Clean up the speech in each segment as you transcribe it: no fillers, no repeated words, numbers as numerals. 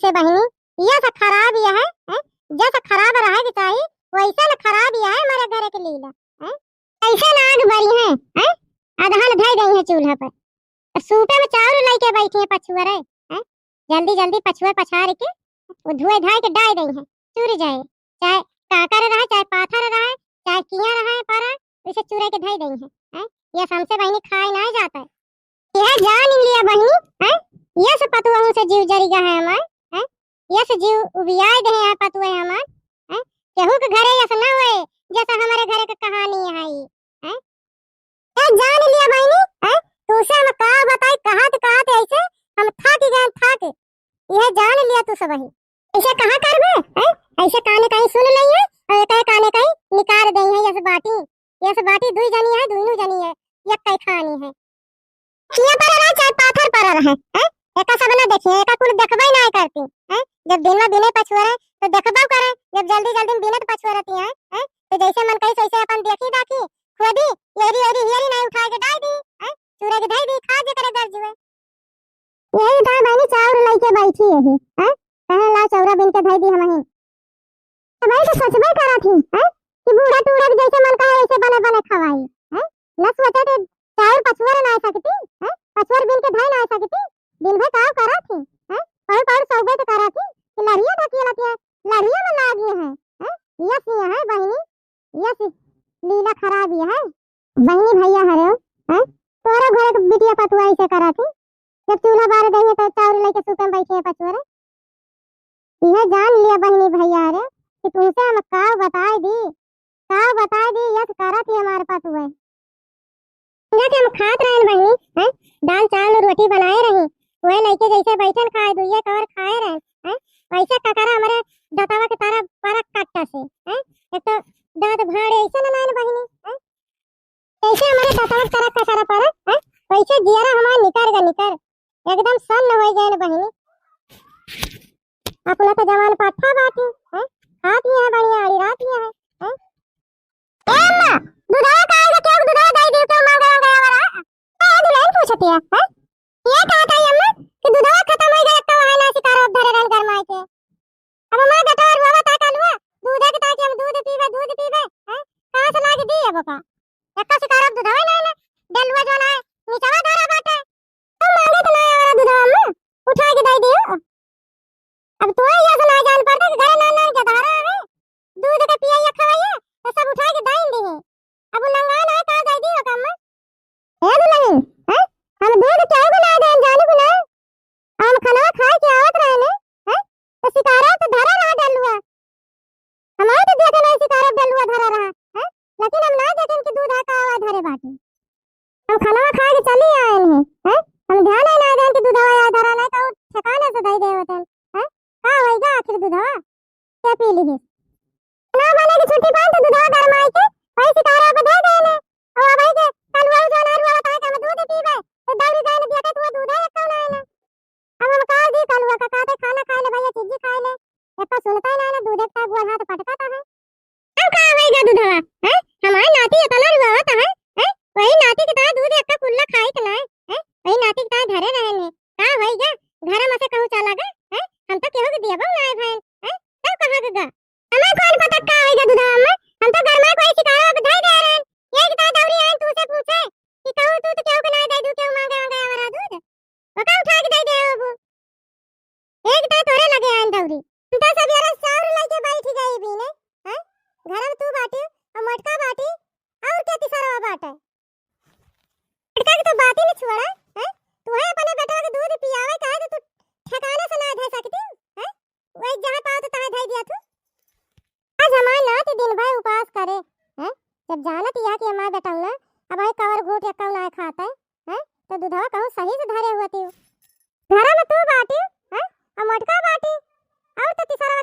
ऐसे बहनी ये सब खराब यह है, जैसा खराब रहेगी चाहिए वैसे न खराब यह है हमारे घर के लीला है। ऐसे ना आग बरी है अधहल धई गई है चूल्हा पर सूपे में चावल लेके बैठी है पछुआ रे हैं। जल्दी जल्दी पछुआ पछाड़ के वो धुए धाए के डाल गई है चूर जाए, चाहे काकर रहे चाहे पाथर रहे चाहे किया रहे पर इसे चूरे के धई गई है। ये हमसे बहनी खाए ना जाता है यह जान लिया बहनी है। ये से पतुआ से जीव जरिगा है हमार है, ये से जीव उबियाए दे है पतुआ हमार है। केहू के घरे ऐसा ना होए जैसा हमारे घरे की कहानी है ये जान लिया बहनी है। तू से हम का बताई कहात ऐसे हम थक गए यह जान लिया तू सब ही ऐसे कहां करबे है। ऐसे काने कहीं सुन लई है और कहे काने कहीं निकाल दई है। ये से बाटी दुई जनी है दुनू जनी है ये कई खानी है किया पर रहा चाहे पाथर पर रहा है। एका सब ना देखिए एका कुल देखबे ना करती है। जब दिन में बिने पछुआ रहे तो देखबा करे, जब जल्दी जल्दी बिने तो पछुआ रहती है तो जैसे मन कहीं वैसे अपन देखी दाखी खुदी येरी येरी हियरी नहीं उठा के डाल दी है चूरे के धई दी खा जे करे दर्द हुए। यही था बहनी चाउर लेके बैठी यही है कहे ला चौरा बिन के धई दी हमही तो भाई तो सचबे करा थी है कि बूढ़ा टूड़ा जैसे मन कहे ऐसे बने बने खवाई है। न सोचे थे चाउर पछुआ ना सकती है पछुआ बिन के धई ना सकती दिन भर काम करा थी है पर सौबे तो करा थी कि लड़िया ढकी लती है लड़िया में लागी है ये सी है बहनी ये सी लीला खराब है बहनी भैया हरे है तोरा घरे के बिटिया पतुआ ऐसे करा थी जब चूल्हा बार गई है तो चाउर लेके सूपे में बैठे है पछुआ रे। यह जान लिया बहनी भैया रे कि तुमसे हम का बताई दी यस करा थी हमारे पास हुए कि हम खात रहे बहनी है दाल चावल रोटी बनाए रही वह लेके जैसे बैठन खाए दुइये कवर खाए रहे हैं वैसे ककरा हमारे दतावा के तारा परक काटता से है एक तो दांत भाड़े ऐसे ना बहनी है ऐसे हमारे दतावा तारा ककरा परक है वैसे जियारा हमारा निकर एकदम सन्न हो गए बहनी। अपना तो जवान पाठा बाटी है हाथ ही है बढ़िया आड़ी रात ही है ए अम्मा दूधवा काएगा क्या दूधवा दई दे तो मांगा वाला ए दुल्हन पूछती है ये कहता है अम्मा कि दूधवा खत्म हो गया तो है ना सितारा धरे रन घर माई के अब मां गटोर हुआ ता कालवा दूध के ताकि हम दूध पीबे है कहां से लाके दी है बाबा एक्का सितारा दूधवा ना डलवा जो ना नीचवा धरा बाटे तो मांगे तो ना वाला दूधवा अम्मा उठा के दई दियो। अब तो ये ना जान पड़ता कि घर ना के धारा है दूध के पिया खवाइए तो सब उठा के दाइन दी है अब नंगा ना का दई दियो कम्मा हे दुल्हन है हम दूध चाय बना दे जानू को ना हम खाना खाए के आवत रहे ने है तो सितारा तो धरा रहा डलुआ हमारे तो देखे नहीं सितारा डलुआ धरा रहा है लेकिन हम ना देखें कि दूध का आवा धरे बाटी हम खाना खा के चले आए हैं हम ध्यान ही ना दें कि दूध आया धरा नहीं तो ठिकाने से दई देवत है का होएगा आखिर दूधवा क्या पी ली ना बने की छुट्टी पान तो दूधवा गरमाई के भाई सितारा पे दे देने और भाई के कलवा जो नारवा बता के हम दूध पीबे तो दौड़ी जाए ने बेटा तू दूध है कौन है ना अब हम का दी कलवा का काते खाना खा ले भैया चीज खा ले एक सुनता ही ना दूध का गोल हाथ पटकाता है अब का होएगा दूधवा है हमारी नाती इतना रुआवत है वही नाती के ता दूध एक कुल्ला खाई के ना है वही नाती के ता धरे रहने का होएगा घर में से कहू चला गए हम तो केहू के दिया बम ना भाई हैं तब कहां गगा हमें कौन पता का आएगा दूध अम्मा हम तो घर में कोई सितारा पे धई दे रहे ये की दौड़ी आए तू से पूछे कि कहू तू तो केहू के ना दे दू केहू मांगे वाला दूध वो का उठा के दे दे वो एक तो तोरे लगे आन दौड़ी हम तो सब यार चाउर लेके बैठ गई भी ने हैं घर में तू बाटी और मटका बाटी और क्या तीसरा बाटा मटका की तो बात ही नहीं छोड़ा है तू है अपने बेटा के दूध पियावे काहे तो ठिकाने से ना धे सकती है वही जहां पाओ तो तहां धई दिया तू आज हमार नात दिन भर उपवास करे हैं जब जानत या कि हमार बेटा ना अब भाई कवर घूट या ना खाता है तो दूधवा कहूं सही से धरे हुआ थी घरा में तू बाटी है और मटका बाटी और तो तीसरा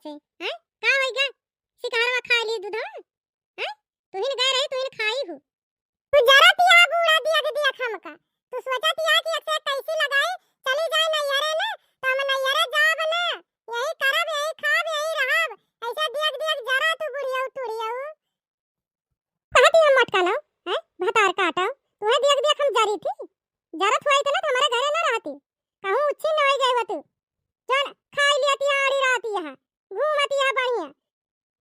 से हैं का होई गा शिकारवा खा ली दूध हैं तू ही गए रही तू ही खाई हो तू जरा पिया बूढ़ा दिया के दिया हमका तू सोचा पिया कि अक्सर कैसी लगाई चली जाए नैयरे ना तो हम नैयरे जाब ना यही करब यही खाब यही रहब ऐसा दिया जरा तू बुढ़िया टुड़िया कहती हम मटका लो हैं भतार काटा तुम्हें दिया हम जरी थी जरूरत हुई तो ना हमारे घरे ना रहती कहूं उच्छी न होई गई तू चल खाई लियाती आड़ी रहती है घूमती है बढ़िया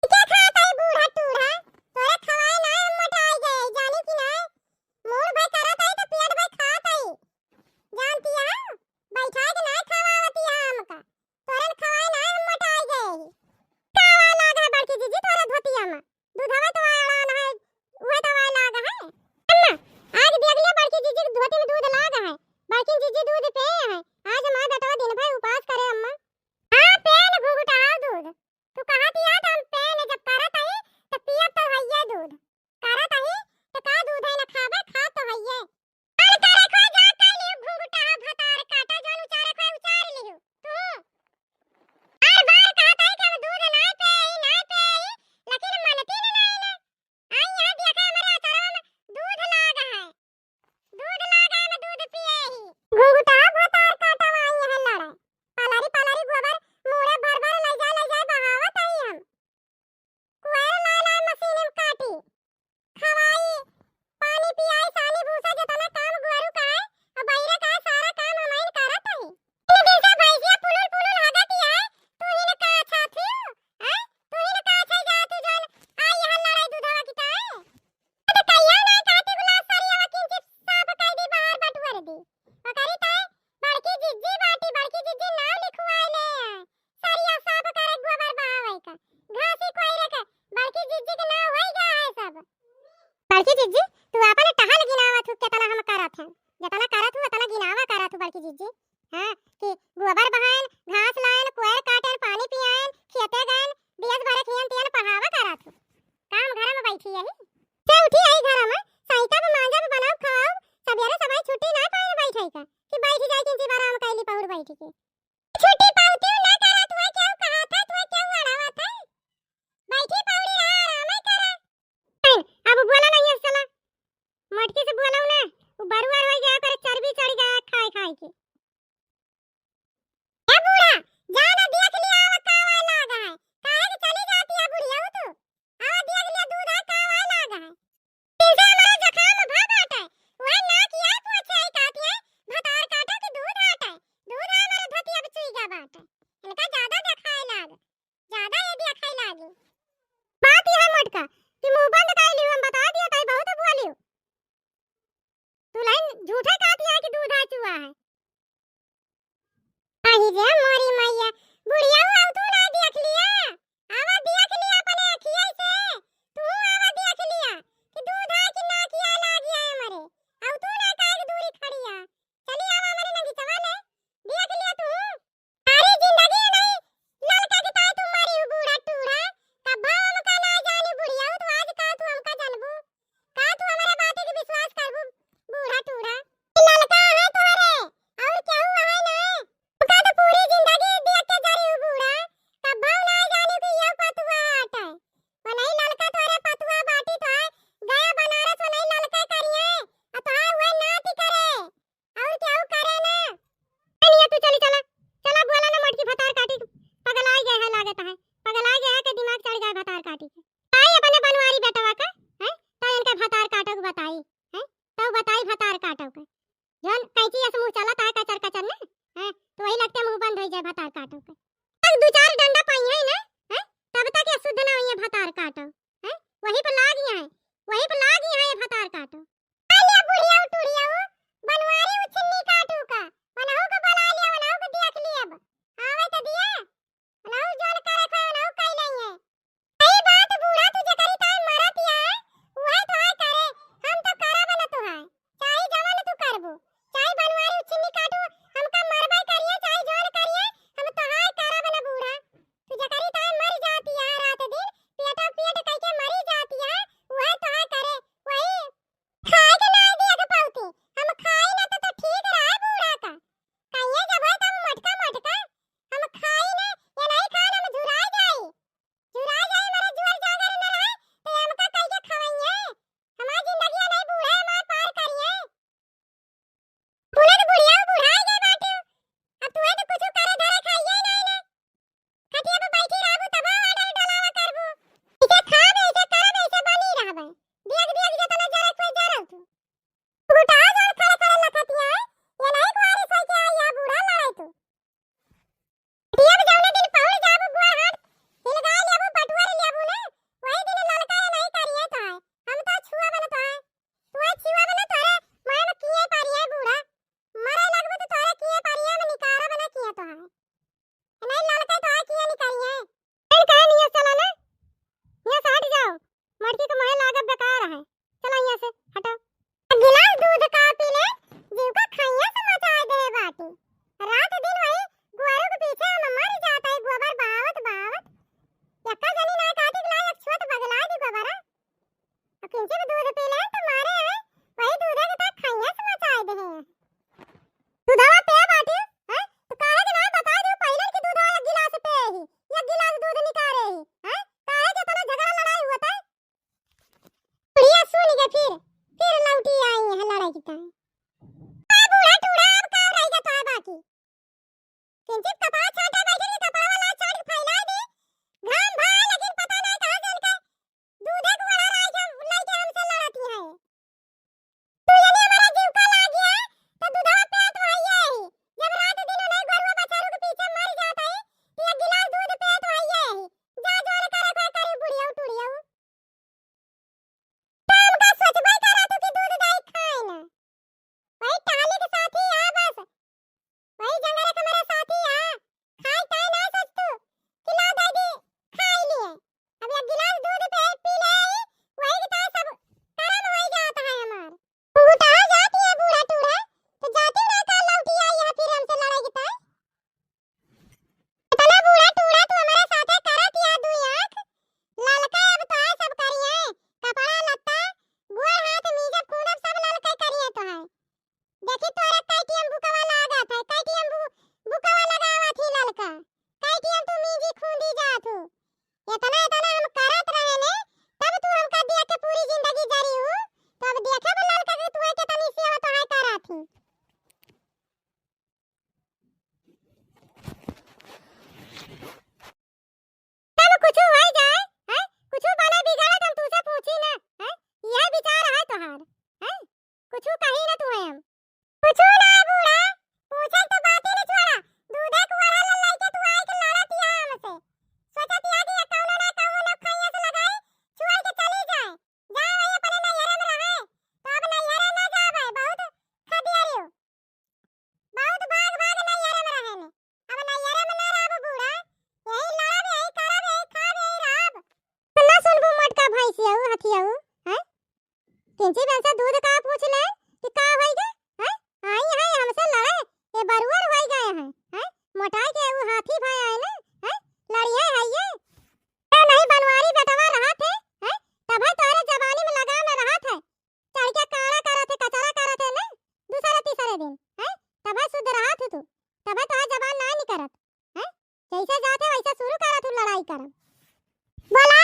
क्या खाता है बूढ़ा टूढ़ा तोरे खवाए ना मोटाई गए जानी कि ना मोर भाई करत है तो पेट भाई खात है जानती है बैठा के ना खवावती है हमका तोरे खवाए ना मोटाई गए खावा लागा बड़की जीजी तोरे धोतिया में दूधवा तो आड़ा है उहे दवा लागा है अम्मा आज देख ले बड़की जीजी धोती में दूध लागा है बड़की जीजी दूध पे है आज मां बेटा दिन भर उपास करे अम्मा हां पेन घुघुटाओ दूध तू कहती है हम पेन जब करत है तो पियत तो हइये दूध करत है तो का दूध है ना खाबे खा तो हइये अरे करे खो जा के लिए घुघुटाओ भतार काटा जोन उचारे खो उचार लियो तू हर बार कहता है कि हम दूध ना पे लेकिन मानती नहीं ना आई यहां देखा हमारे अचारों में दूध लागा है में दूध पिए ही घुघुटाओ भतार काटा आई है लड़ा पालारी गोबर मुड़े भर ले जाए बहावत है हम कुआर ला मशीन में काटी खवाई पानी पियाई सानी भूसा जतना काम गुआरू का है और बैरे का सारा काम हमाइन करत है इन दिन से भैंसिया पुलुल हगती है तू ही ने का अच्छा थी हैं तू ही ने का अच्छा जा तू जन आई यहां लड़ाई दूधवा की ताए तो कहिया ना काटी गुलाब सरिया किंचित साफ कर दी बाहर बटवर दी पकड़ी ताए बड़की जिज्जी नाम लिखवाए ले सरिया साफ करे गोबर बहावे का घासी कोई रखे बड़की जिज्जी के नाम होई गा है सब बड़की जिज्जी तू अपन टहल गिनावा थू केतना हम करत है जतना करत हूं उतना गिनावा करत हूं बड़की जिज्जी हां कि गोबर बहाएन घास लाएन कोयर काटेन पानी पियाएन खेते गएन दियस भरे खियन तियन पढ़ावा करत हूं काम घर में बैठी यही से उठी आई घर में सहिता पे मांजा पे बनाओ खाओ सबेरे सबाई छुट्टी ना पाए बैठई का कि बैठ जाए किंची आराम कैली पहुर बैठ के छुट्टी पाउती ना करत हुए क्या कहा था तू क्या अड़ावा था बैठी पौड़ी रहा आराम ही करा अब बोला नहीं है साला मटकी से बोला ना वो बरुआ हो गया करे चर्बी चढ़ गया खाए के ए बूढ़ा जाना देख लिया आवा कावा लागा है काहे कि चली जाती है बुढ़िया हो तो आवा देख लिया दूध आ कावा लागा है तीसरा हमारा जखाम भागाट है वह ना किया पूछे ही कहती है भतार काटा के दूध आता है दूध हमारे धोती अब चुई गा बाट इनका ज्यादा देखाए ये देखाए लागे बात यह मटका कि मुंह बंद कर लियो हम बता दिया ताई बहुत बोलियो तू लाइन झूठा कहती है कि दूध आ चुआ है आई रे मोरी मैया बुढ़िया हो तू ना देख लिया आवा देख लिया अपने अखिया से तू आवा देख लिया कि दूध आ कि ना किया लागिया हमारे अब तू ना काहे दूरी खड़ी है चली आवा हमारे नंगी चवाले देख लिया तू सारी जिंदगी नहीं ललका की ताई तू मारी हो बूढ़ा टूढ़ा कब हमका ना जानी बुढ़िया हो तो आज का तू हमका जानबू का तू हमारे बात के विश्वास करबू बूढ़ा टूढ़ा ललका है तोरे और क्या हुआ है ना का तो पूरी किंचित कपास छाटा बैठे नी कपास वाला छाट के फैला दे घाम भा लेकिन पता नहीं कहां से उनका दूधे को बड़ा राज हम लड़के हमसे लड़ती है तो यानी हमारा जीव का लाग गया तो दूधवा पे तो आइए ही जब रात दिन नहीं गरुआ बछरू के पीछे मर जाता है तो एक गिलास दूध पे तो आइए ही जा जोर करे करी बुढ़िया टुड़िया काम का सोचबे करा तू कि दूध दही खाए ना वही टाली के साथ ही आ बस वही जंगल के मेरे साथी आ खाई ताई ना सोच तू कि ला दादी खाई लिए अब एक गिलास दूध पे पी ले वही की तरह सब कर्म हो जाता है हमार उठा जाती है बूढ़ा टूढ़ा तो जाती ना का लौटी आई है फिर हमसे लड़ाई की तरह इतना बूढ़ा टूढ़ा तू हमारे साथे करत या दुई आंख ललका अब तो है सब करिए कपड़ा लत्ता गोड़ हाथ मीजा खून अब सब ललका करिए तो है देखी तोरे कैटीएम बुकवा लगा था कैटीएम बुकवा लगावा थी ललका कैटीएम तू मीजी खूंदी जात हूं इतना इतना हम करत रहे ने तब तू हमका देख के पूरी जिंदगी जरी हूं तो अब देखे वो ललका के तू के तनी सेवा तो है करा थी तब कुछ हो जाए हैं कुछ बना बिगाड़ा तुम तुझसे पूछी ना हैं यह विचार है तोहार हैं कुछ कही ना तू है हम कुछ ना बूढ़ा पूछे तो बात ही नहीं छोड़ा दूधे कुआरा लल्लाई के तू आए के लड़ती है हमसे सोचती है कि ये कौनो ना कौनो खैया से लगाए छुआ के चली जाए जा वही अपने नैहरे में रहे तो अब नैहरे ना जावे बहुत खदियारी हो बहुत भाग भाग नैहरे में रहे ने अब नैहरे में ना रहब बूढ़ा यही लड़ब यही करब यही खाब यही रहब तो ना सुनबू मोटका भैंसिया हथिया हैं किंची बन से दूध का पूछ ले कि का होइगा आई है हमसे लड़े ये बरुआ हो गए हैं मोटाई के वो हाथी भाई आए ना हैं लड़िए है ये तो नहीं बनवारी बेटवा रहा थे हैं तब है तोरे जवानी में लगा में रहा थे चढ़ के काड़ा करा थे कचरा करा थे ना दूसरे तीसरे दिन हैं तब है शुद्ध रहा थे तू तब है तो जवान ना नहीं करत हैं जैसे जाते वैसे शुरू करा तू लड़ाई कर बोला